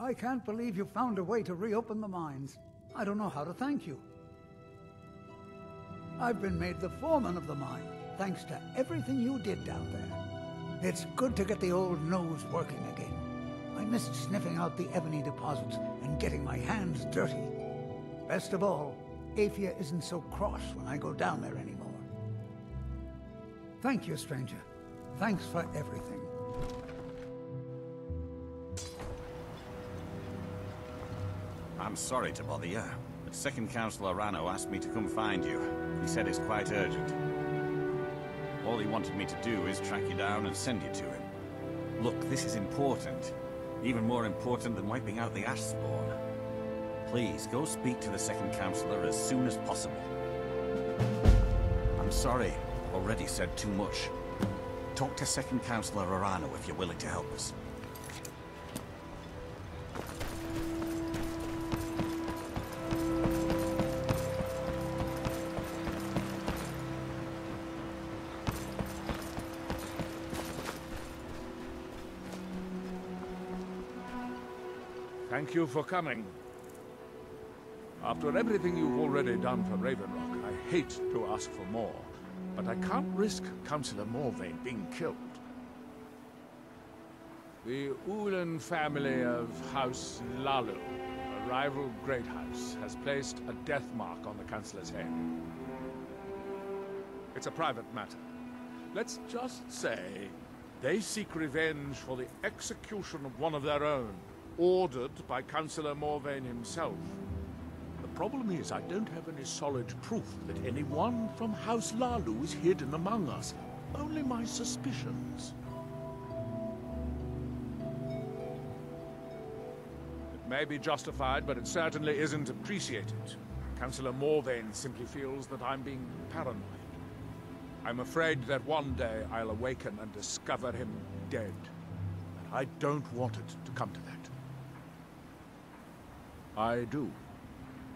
I can't believe you found a way to reopen the mines. I don't know how to thank you. I've been made the foreman of the mine, thanks to everything you did down there. It's good to get the old nose working again. I missed sniffing out the ebony deposits and getting my hands dirty. Best of all, Aphia isn't so cross when I go down there anymore. Thank you, stranger. Thanks for everything. I'm sorry to bother you, but Second Councillor Rano asked me to come find you. He said it's quite urgent. All he wanted me to do is track you down and send you to him. Look, this is important. Even more important than wiping out the ash spawn. Please, go speak to the Second Councillor as soon as possible. I'm sorry, I've already said too much. Talk to Second Councillor Arano if you're willing to help us. Thank you for coming. After everything you've already done for Raven Rock, I hate to ask for more, but I can't risk Councillor Morvayn being killed. The Ulan family of House Hlaalu, a rival great house, has placed a death mark on the Councillor's head. It's a private matter. Let's just say they seek revenge for the execution of one of their own, ordered by Councillor Morvayn himself. The problem is I don't have any solid proof that anyone from House Hlaalu is hidden among us. Only my suspicions. It may be justified, but it certainly isn't appreciated. Councillor Morvayn simply feels that I'm being paranoid. I'm afraid that one day I'll awaken and discover him dead. And I don't want it to come to that. I do.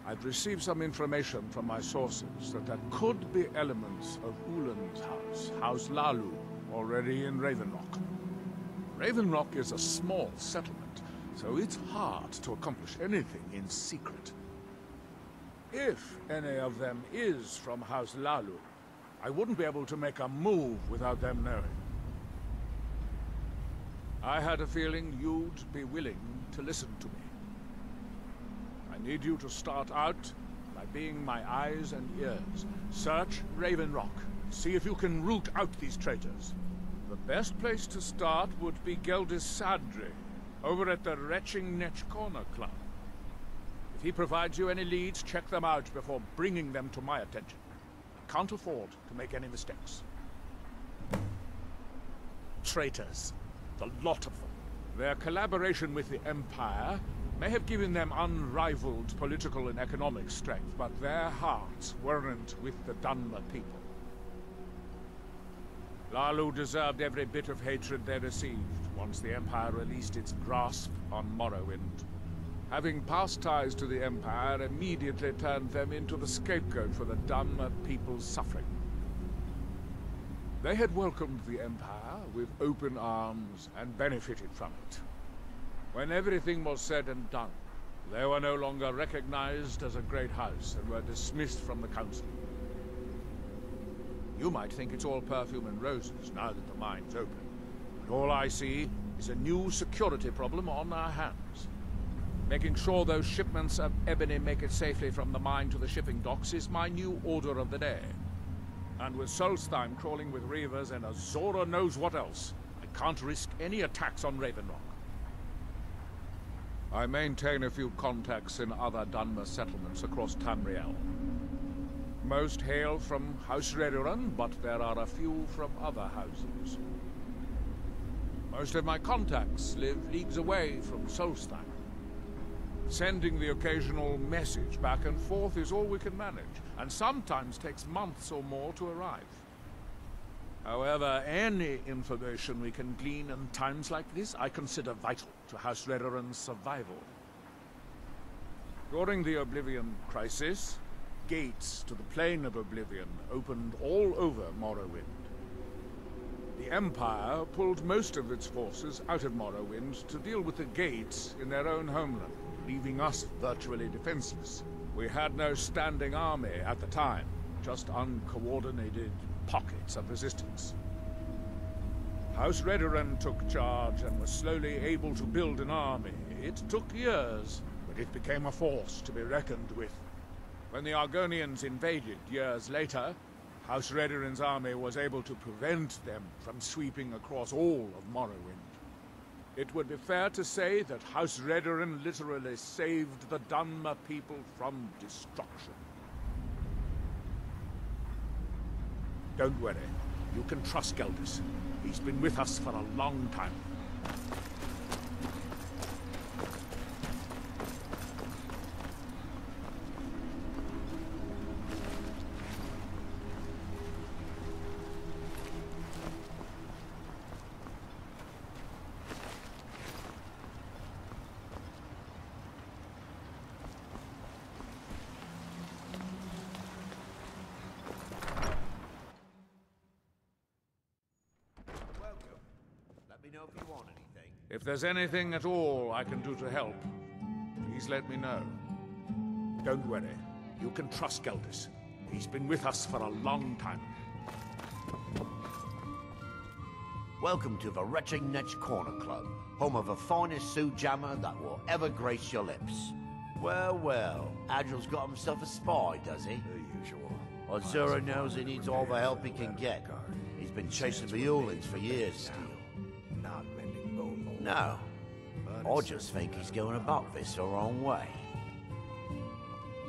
I've received some information from my sources that there could be elements of Ulan's house, House Hlaalu, already in Raven Rock. Raven Rock is a small settlement, so it's hard to accomplish anything in secret. If any of them is from House Hlaalu, I wouldn't be able to make a move without them knowing. I had a feeling you'd be willing to listen to me. I need you to start out by being my eyes and ears. Search Raven Rock. See if you can root out these traitors. The best place to start would be Geldis Sadri, over at the Retching Netch Corner Club. If he provides you any leads, check them out before bringing them to my attention. I can't afford to make any mistakes. Traitors. The lot of them. Their collaboration with the Empire may have given them unrivaled political and economic strength, but their hearts weren't with the Dunmer people. Hlaalu deserved every bit of hatred they received once the Empire released its grasp on Morrowind. Having past ties to the Empire immediately turned them into the scapegoat for the Dunmer people's suffering. They had welcomed the Empire with open arms and benefited from it. When everything was said and done, they were no longer recognized as a great house and were dismissed from the council. You might think it's all perfume and roses now that the mine's open, but all I see is a new security problem on our hands. Making sure those shipments of ebony make it safely from the mine to the shipping docks is my new order of the day. And with Solstheim crawling with Reavers and Azora knows what else, I can't risk any attacks on Raven Rock. I maintain a few contacts in other Dunmer settlements across Tamriel. Most hail from House Redoran, but there are a few from other houses. Most of my contacts live leagues away from Solstheim. Sending the occasional message back and forth is all we can manage, and sometimes takes months or more to arrive. However, any information we can glean in times like this, I consider vital to House Redoran's survival. During the Oblivion Crisis, gates to the Plane of Oblivion opened all over Morrowind. The Empire pulled most of its forces out of Morrowind to deal with the Gates in their own homeland, leaving us virtually defenseless. We had no standing army at the time, just uncoordinated pockets of resistance. House Redoran took charge and was slowly able to build an army. It took years, but it became a force to be reckoned with. When the Argonians invaded years later, House Redoran's army was able to prevent them from sweeping across all of Morrowind. It would be fair to say that House Redoran literally saved the Dunmer people from destruction. Don't worry. You can trust Geldis. He's been with us for a long time. If there's anything at all I can do to help, please let me know. Don't worry. You can trust Geldis. He's been with us for a long time. Welcome to the Retching-Netch Corner Club, home of the finest Sue Jammer that will ever grace your lips. Well, well, Adril's got himself a spy, does he? The usual. Azura knows he needs all the help he can get. He's been chasing the Ulins for years still. Not mending bone mold. No. I just think he's going about this the wrong way.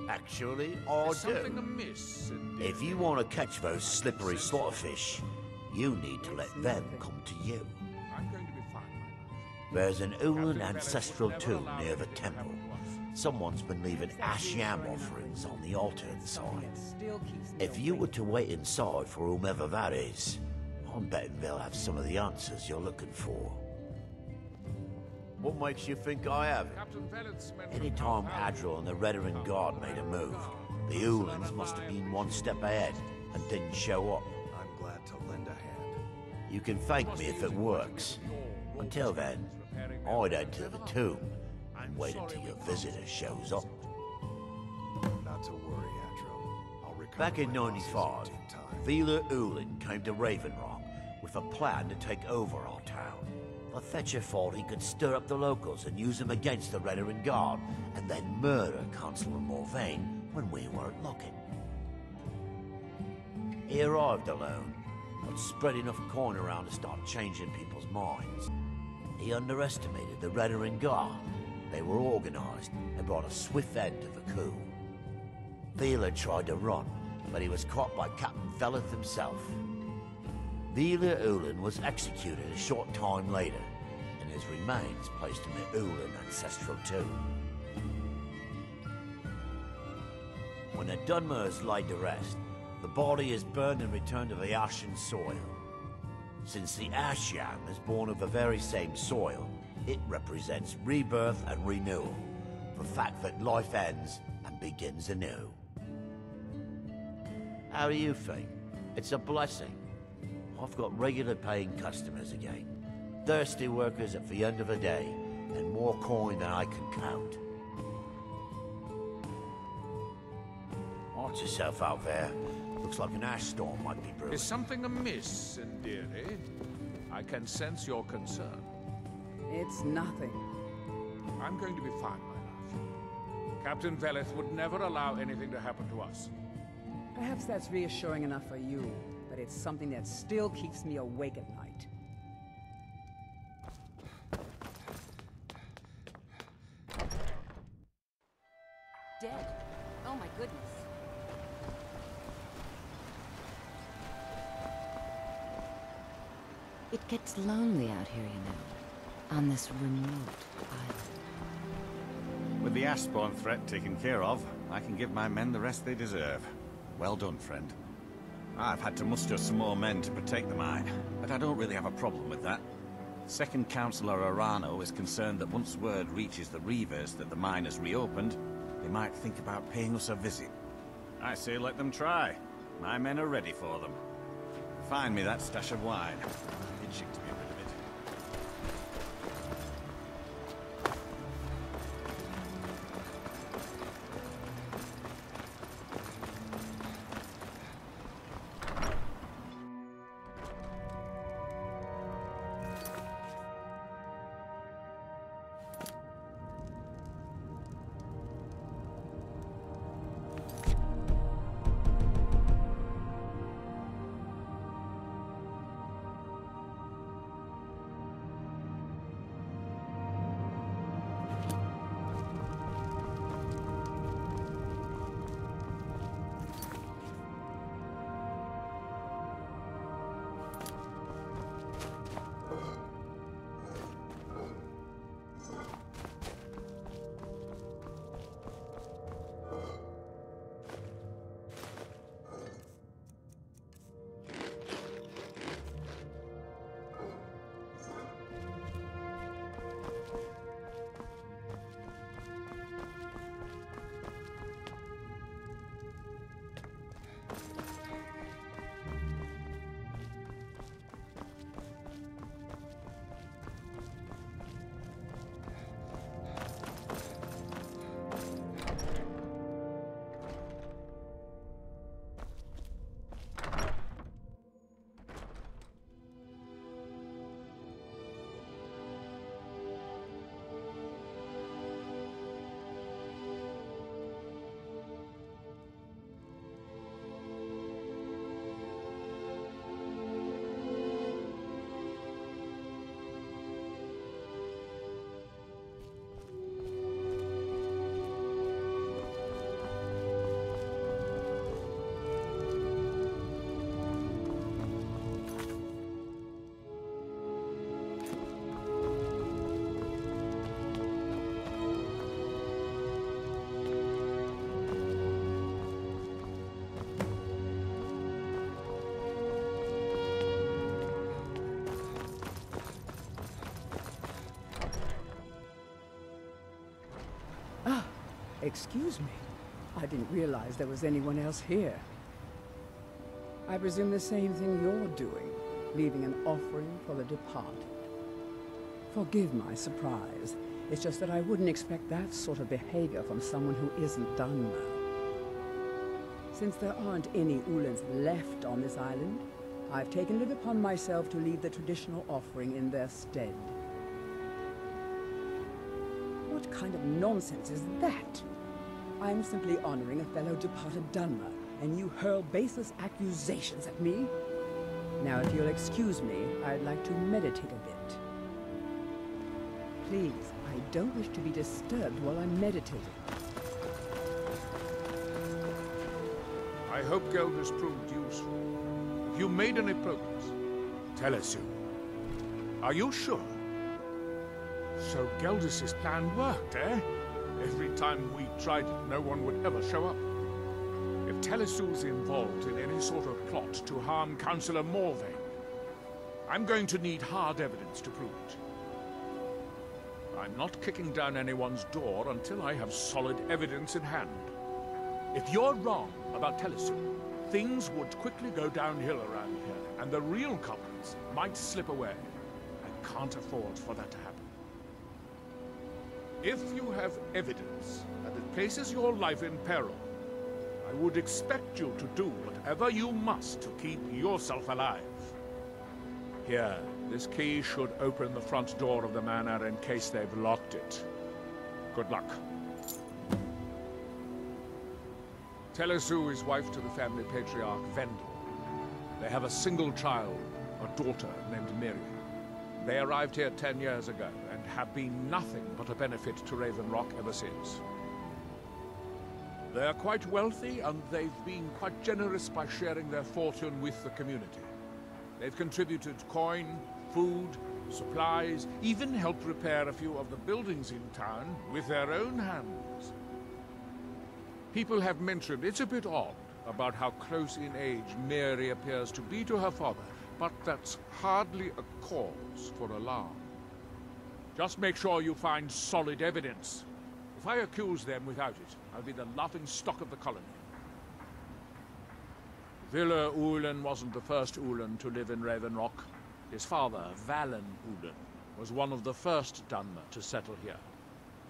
Actually, I There's do. something amiss, indeed. If you want to catch those slippery slaughterfish, you need to let them come to you. I'm going to be fine, my love. There's an Ulan ancestral tomb near the temple. Someone's been leaving ash yam offerings on the altar inside. If you were to wait inside for whomever that is, I'm betting they'll have some of the answers you're looking for. What makes you think I have it? Captain Veleth's mentioned Anytime how Adril and the Redoran Guard made a move, the Ulans must have been one step ahead and didn't show up. I'm glad to lend a hand. You can thank me if it works. Until then, I'd head to the tomb and wait until your visitor shows up. Not to worry, Adril. I'll recover Back in my losses 95, in time. Vila Ulin came to Ravenrock with a plan to take over our town. The Fetcher thought he could stir up the locals and use them against the Redoran Guard, and then murder Consular Morvain when we weren't looking. He arrived alone, but spread enough coin around to start changing people's minds. He underestimated the Redoran Guard. They were organized and brought a swift end to the coup. Vila tried to run, but he was caught by Captain Veleth himself. Vila Ulin was executed a short time later, and his remains placed in the Ulin ancestral tomb. When the Dunmer is laid to rest, the body is burned and returned to the ashen soil. Since the ash yam is born of the very same soil, it represents rebirth and renewal, the fact that life ends and begins anew. How do you think? It's a blessing. I've got regular paying customers again. Thirsty workers at the end of the day, and more coin than I can count. Watch yourself out there. Looks like an ash storm might be brewing. Is something amiss, Indiri? I can sense your concern. It's nothing. I'm going to be fine, my love. Captain Veleth would never allow anything to happen to us. Perhaps that's reassuring enough for you, but it's something that still keeps me awake at night. Dead. Oh my goodness. It gets lonely out here, you know, on this remote island. With the Ashborn threat taken care of, I can give my men the rest they deserve. Well done, friend. I've had to muster some more men to protect the mine, but I don't really have a problem with that. Second Councillor Arano is concerned that once word reaches the Reavers that the mine has reopened, they might think about paying us a visit. I say let them try. My men are ready for them. Find me that stash of wine. Itching to be rid of it. Excuse me. I didn't realize there was anyone else here. I presume the same thing you're doing, leaving an offering for the departed. Forgive my surprise. It's just that I wouldn't expect that sort of behavior from someone who isn't Dunmer. Since there aren't any Ulans left on this island, I've taken it upon myself to leave the traditional offering in their stead. What kind of nonsense is that? I'm simply honoring a fellow departed Dunmer, and you hurl baseless accusations at me? Now, if you'll excuse me, I'd like to meditate a bit. Please, I don't wish to be disturbed while I'm meditating. I hope Geldis proved useful. Have you made any progress? Telesu. Are you sure? So Geldis' plan worked, eh? Every time we tried it, no one would ever show up. If Telesu's involved in any sort of plot to harm Councillor Morvain, I'm going to need hard evidence to prove it. I'm not kicking down anyone's door until I have solid evidence in hand. If you're wrong about Telesu, things would quickly go downhill around here, and the real culprits might slip away. I can't afford for that to happen. If you have evidence that it places your life in peril, I would expect you to do whatever you must to keep yourself alive. Here, this key should open the front door of the manor in case they've locked it. Good luck. Telesu is wife to the family patriarch Vendel. They have a single child, a daughter named Miriam. They arrived here 10 years ago and have been nothing but a benefit to Raven Rock ever since. They're quite wealthy, and they've been quite generous by sharing their fortune with the community. They've contributed coin, food, supplies, even helped repair a few of the buildings in town with their own hands. People have mentioned it's a bit odd about how close in age Mary appears to be to her father, but that's hardly a cause for alarm. Just make sure you find solid evidence. If I accuse them without it, I'll be the laughing stock of the colony. Villa Ulen wasn't the first Ulen to live in Raven Rock. His father, Valen Ulen, was one of the first Dunmer to settle here.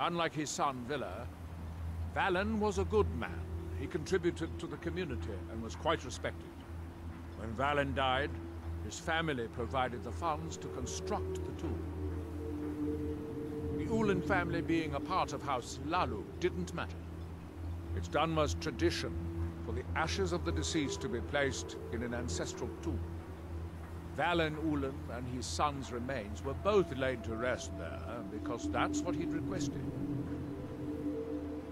Unlike his son, Villa, Valen was a good man. He contributed to the community and was quite respected. When Valen died, his family provided the funds to construct the tomb. The Ulen family being a part of House Lalu didn't matter. It's Dunmer's tradition for the ashes of the deceased to be placed in an ancestral tomb. Valen Ulen and his son's remains were both laid to rest there because that's what he'd requested.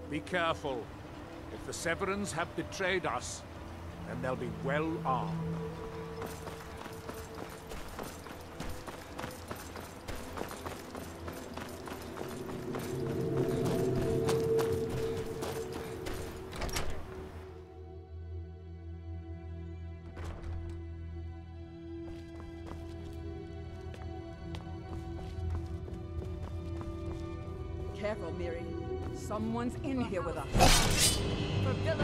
Be careful. If the Severans have betrayed us, then they'll be well armed. Careful, Miri. Someone's in here with us. For Villa,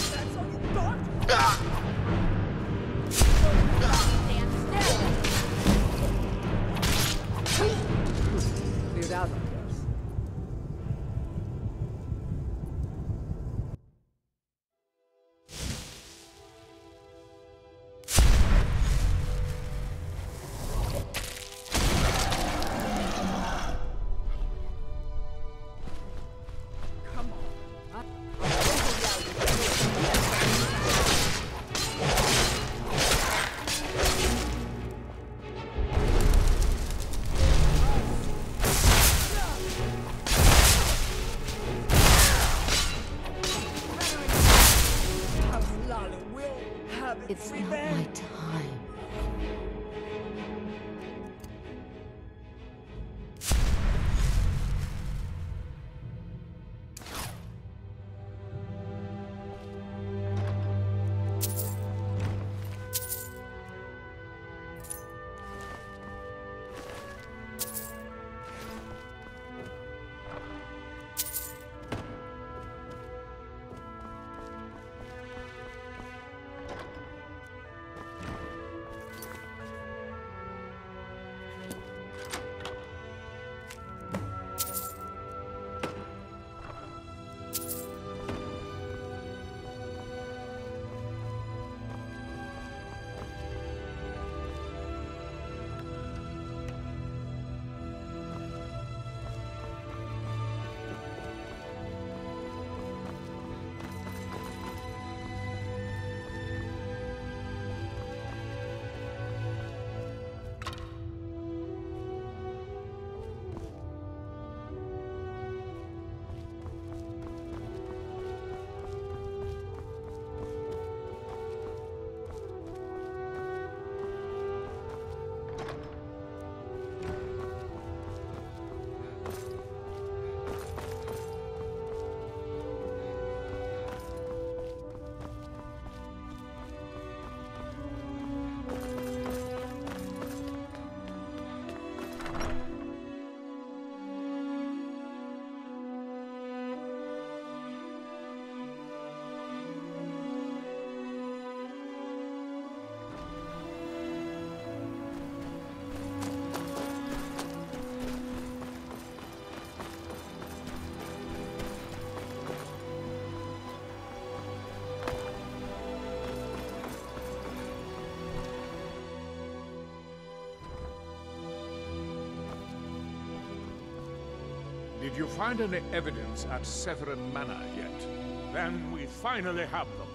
that's all you got? Cleared out, I guess. It's not my time. Did you find any evidence at Severin Manor yet? Then we finally have them.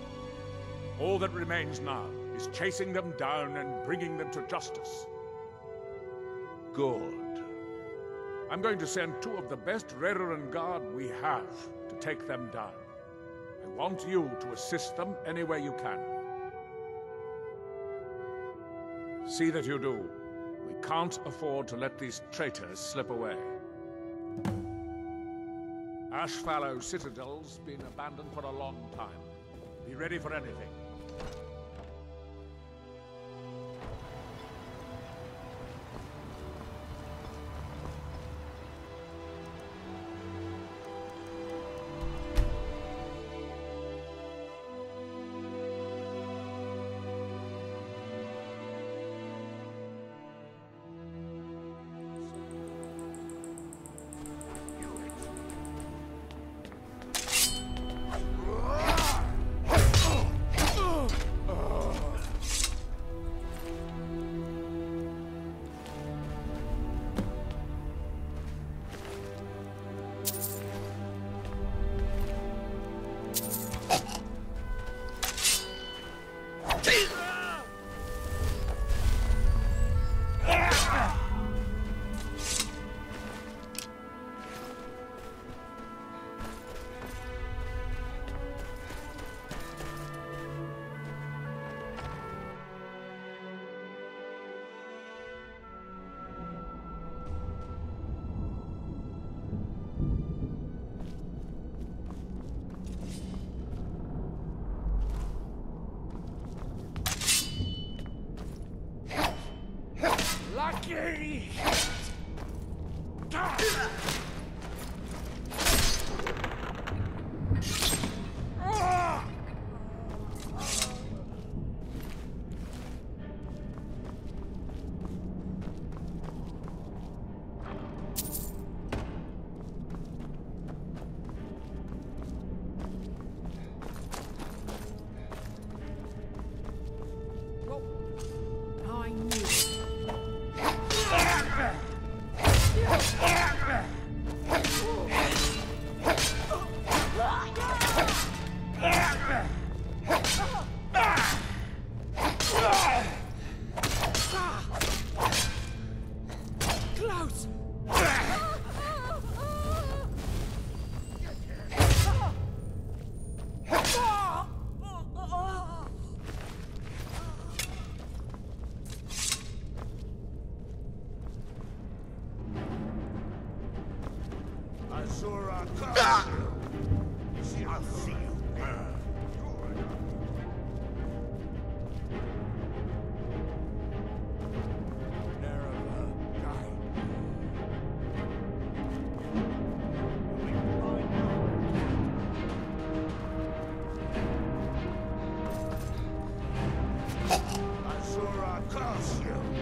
All that remains now is chasing them down and bringing them to justice. Good. I'm going to send two of the best Redoran Guard we have to take them down. I want you to assist them any way you can. See that you do. We can't afford to let these traitors slip away. Ashfallow Citadel's been abandoned for a long time. Be ready for anything. I'll see you burn. Azura curse you.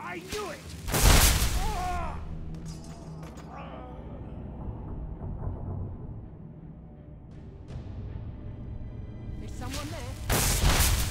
I knew it! Is someone there?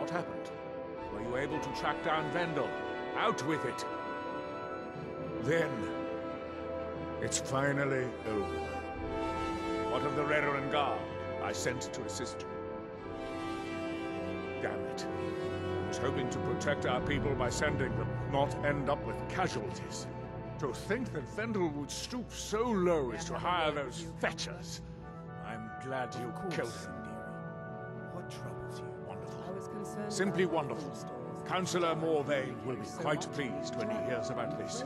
What happened? Were you able to track down Vendel? Out with it! Then, it's finally over. What of the Redoran Guard I sent to assist you? Damn it. I was hoping to protect our people by sending them, not end up with casualties. To think that Vendel would stoop so low as to hire those fetchers. I'm glad you killed him. What troubles you? Wonderful. Simply wonderful. Councillor Morvayn will be quite pleased when he hears about this.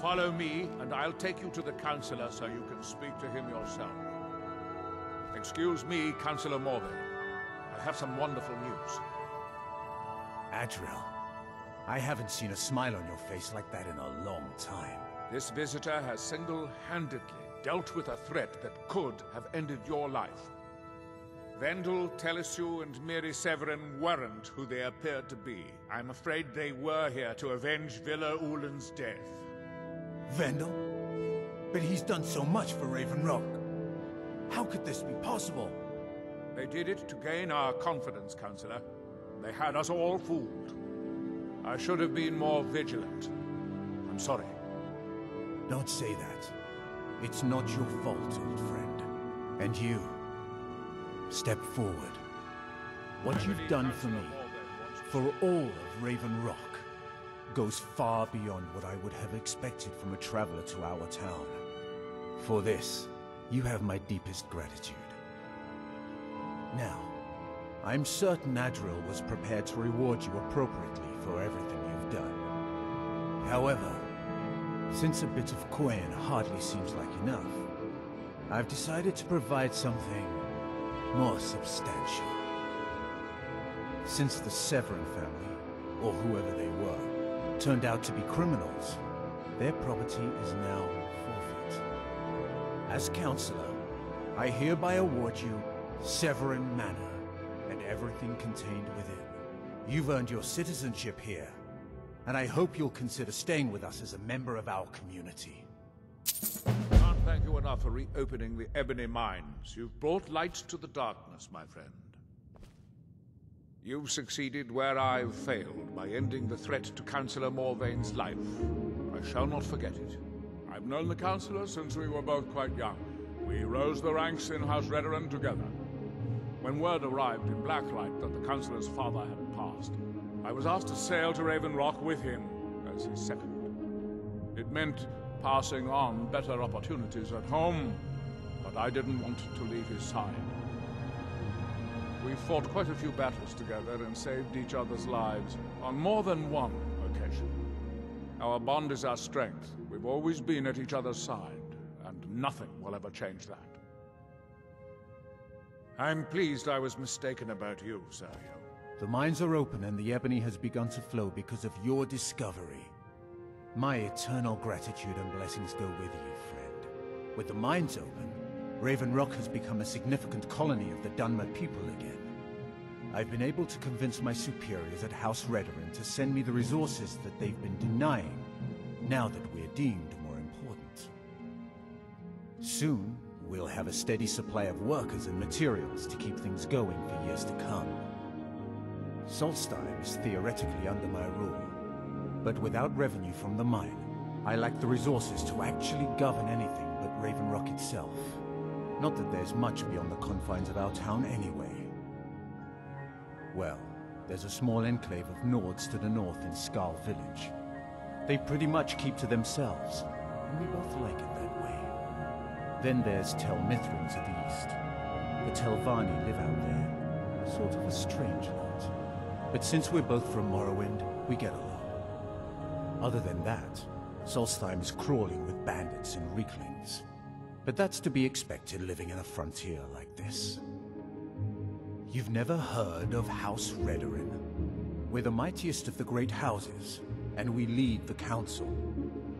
Follow me, and I'll take you to the Councillor so you can speak to him yourself. Excuse me, Councillor Morvayn. I have some wonderful news. Adriel, I haven't seen a smile on your face like that in a long time. This visitor has single-handedly dealt with a threat that could have ended your life. Vendel, Telesue, and Miri Severin weren't who they appeared to be. I'm afraid they were here to avenge Villa Ulen's death. Vendel? But he's done so much for Raven Rock. How could this be possible? They did it to gain our confidence, Councillor. They had us all fooled. I should have been more vigilant. I'm sorry. Don't say that. It's not your fault, old friend. And you, step forward. What you've done for me, for all of Raven Rock, goes far beyond what I would have expected from a traveler to our town. For this, you have my deepest gratitude. Now, I'm certain Adriel was prepared to reward you appropriately for everything you've done. However, since a bit of coin hardly seems like enough, I've decided to provide something more substantial. Since the Severin family, or whoever they were, turned out to be criminals, their property is now forfeit. As Councillor, I hereby award you Severin Manor, and everything contained within. You've earned your citizenship here, and I hope you'll consider staying with us as a member of our community. Can't thank you enough for reopening the Ebony Mines. You've brought light to the darkness, my friend. You've succeeded where I've failed by ending the threat to Councillor Morvayn's life. I shall not forget it. I've known the Councillor since we were both quite young. We rose the ranks in House Redoran together. When word arrived in Blacklight that the Councillor's father had passed, I was asked to sail to Raven Rock with him as his second. It meant passing on better opportunities at home, but I didn't want to leave his side. We fought quite a few battles together and saved each other's lives on more than one occasion. Our bond is our strength. We've always been at each other's side, and nothing will ever change that. I'm pleased I was mistaken about you, Sergio. The mines are open and the ebony has begun to flow because of your discovery. My eternal gratitude and blessings go with you, friend. With the mines open, Raven Rock has become a significant colony of the Dunmer people again. I've been able to convince my superiors at House Redoran to send me the resources that they've been denying, now that we're deemed more important. Soon, we'll have a steady supply of workers and materials to keep things going for years to come. Solstheim is theoretically under my rule, but without revenue from the mine, I lack the resources to actually govern anything but Raven Rock itself. Not that there's much beyond the confines of our town anyway. Well, there's a small enclave of Nords to the north in Skarl Village. They pretty much keep to themselves, and we both like it that way. Then there's Tel Mithryn to the east. The Telvanni live out there, sort of a strange lot. But since we're both from Morrowind, we get along. Other than that, Solstheim is crawling with bandits and Reeklings. But that's to be expected living in a frontier like this. You've never heard of House Redoran? We're the mightiest of the great houses, and we lead the Council,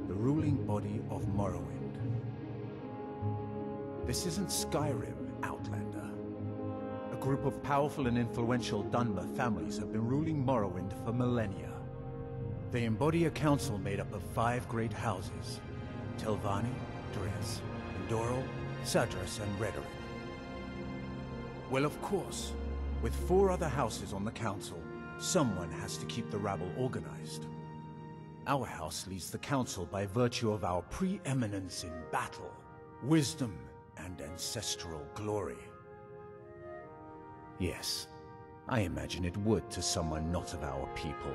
the ruling body of Morrowind. This isn't Skyrim, Outlander. A group of powerful and influential Dunmer families have been ruling Morrowind for millennia. They embody a council made up of 5 great houses: Telvanni, Dres, Endoril, Sadras, and Redoran. Well, of course, With 4 other houses on the council, someone has to keep the rabble organized. Our house leads the council by virtue of our preeminence in battle, wisdom, and ancestral glory. Yes, I imagine it would to someone not of our people.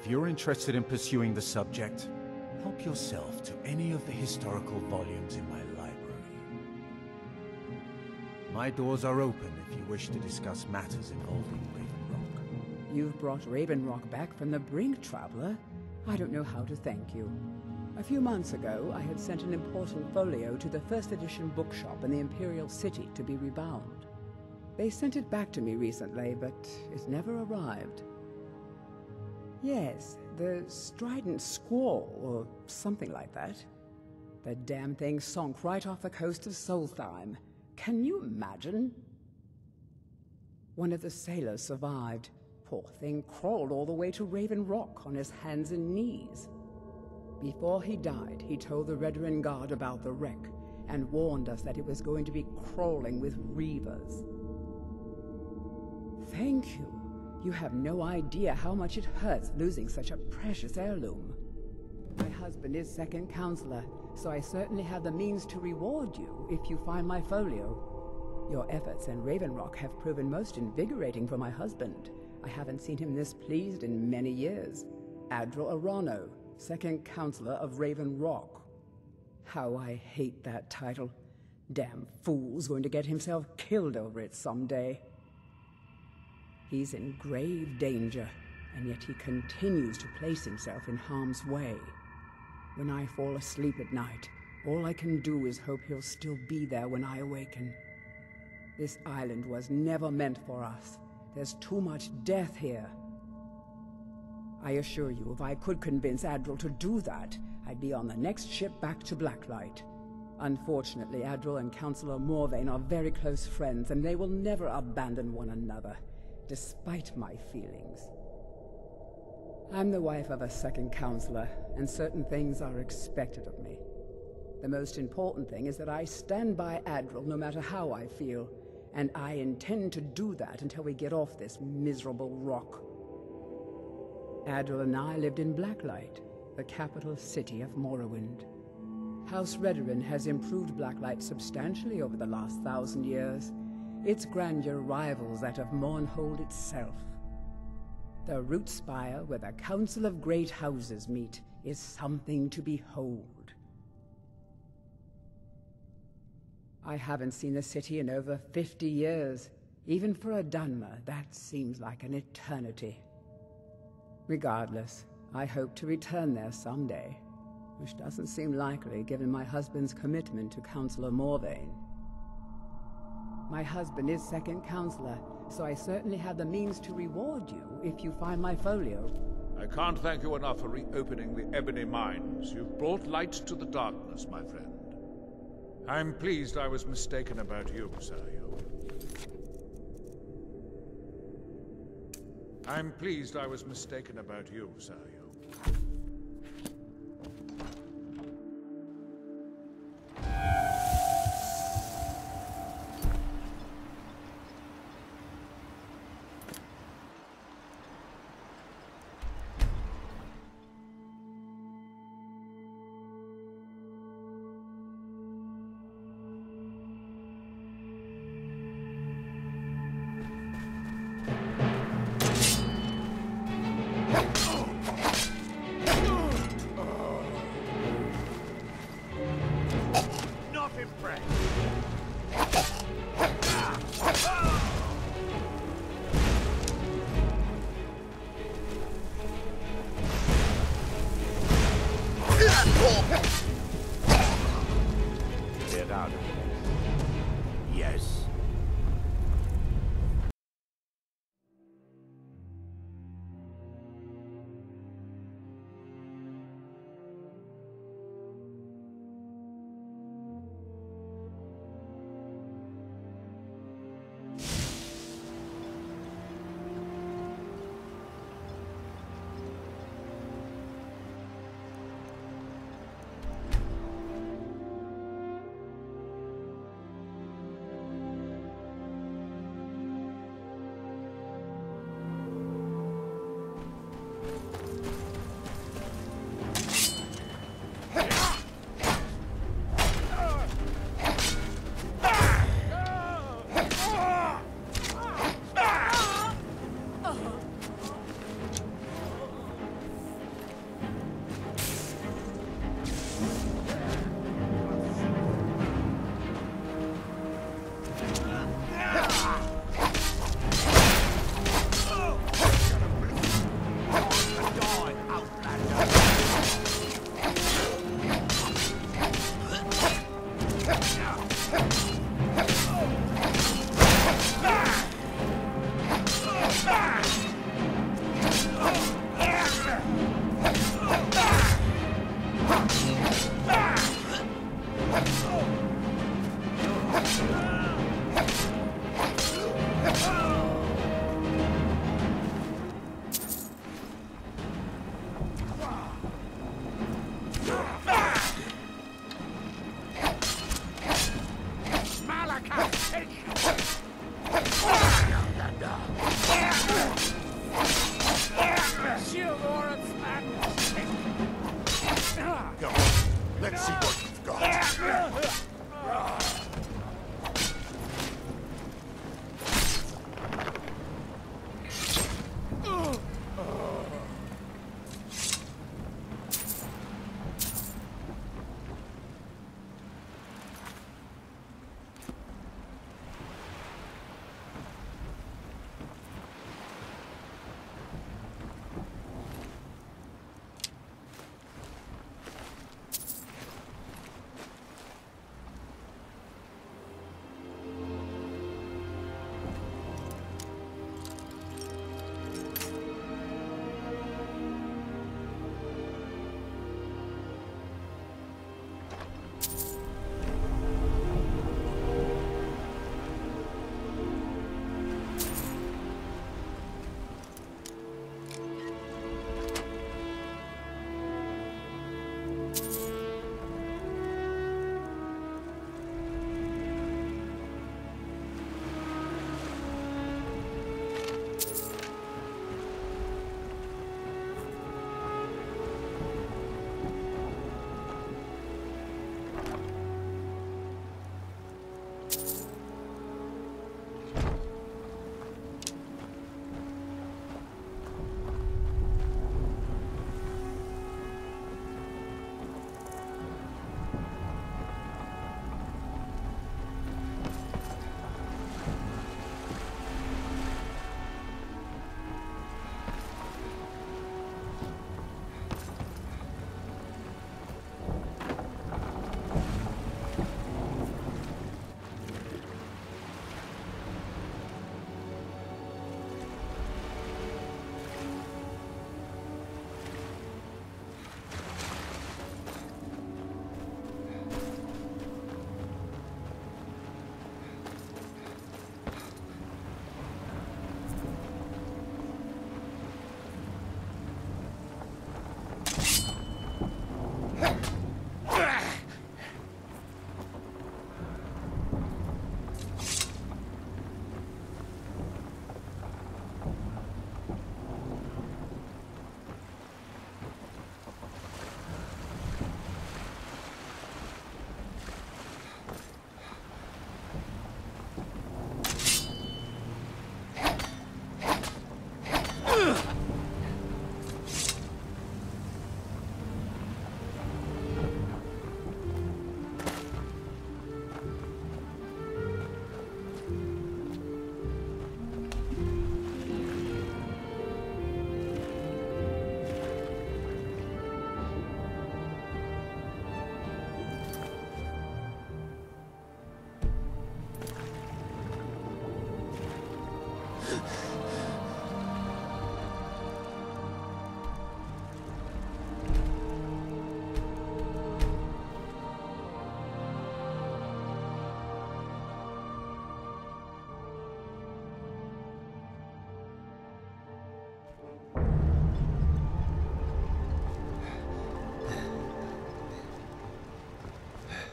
If you're interested in pursuing the subject, help yourself to any of the historical volumes in my library. My doors are open if you wish to discuss matters involving Raven You've brought Raven Rock back from the brink, Traveler. I don't know how to thank you. A few months ago, I had sent an important folio to the first edition bookshop in the Imperial City to be rebound. They sent it back to me recently, but it never arrived. Yes, the Strident Squall, or something like that. The damn thing sunk right off the coast of Solstheim. Can you imagine? One of the sailors survived. Poor thing crawled all the way to Raven Rock on his hands and knees. Before he died, he told the Redoran Guard about the wreck and warned us that it was going to be crawling with reavers. Thank you. You have no idea how much it hurts losing such a precious heirloom. My husband is second counselor, so I certainly have the means to reward you if you find my folio. Your efforts in Raven Rock have proven most invigorating for my husband. I haven't seen him this pleased in many years. Adral Arano, second counselor of Raven Rock. How I hate that title. Damn fool's going to get himself killed over it someday. He's in grave danger, and yet he continues to place himself in harm's way. When I fall asleep at night, all I can do is hope he'll still be there when I awaken. This island was never meant for us. There's too much death here. I assure you, if I could convince Adral to do that, I'd be on the next ship back to Blacklight. Unfortunately, Adral and Councillor Morvain are very close friends, and they will never abandon one another, despite my feelings. I'm the wife of a second counselor, and certain things are expected of me. The most important thing is that I stand by Adral no matter how I feel, and I intend to do that until we get off this miserable rock. Adral and I lived in Blacklight, the capital city of Morrowind. House Redoran has improved Blacklight substantially over the last 1,000 years. Its grandeur rivals that of Mournhold itself. The root spire where the Council of Great Houses meet is something to behold. I haven't seen the city in over 50 years. Even for a Dunmer, that seems like an eternity. Regardless, I hope to return there someday, which doesn't seem likely given my husband's commitment to Councillor Morvain. My husband is second counselor, so I certainly have the means to reward you if you find my folio. I can't thank you enough for reopening the Ebony Mines. You've brought light to the darkness, my friend. I'm pleased I was mistaken about you, Sario. I'm pleased I was mistaken about you, Sario. Get out of here. Yes. Let's see what you've got.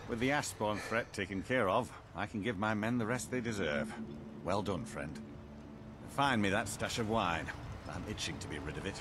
With the Ashbourne threat taken care of, I can give my men the rest they deserve. Well done, friend. Find me that stash of wine. I'm itching to be rid of it.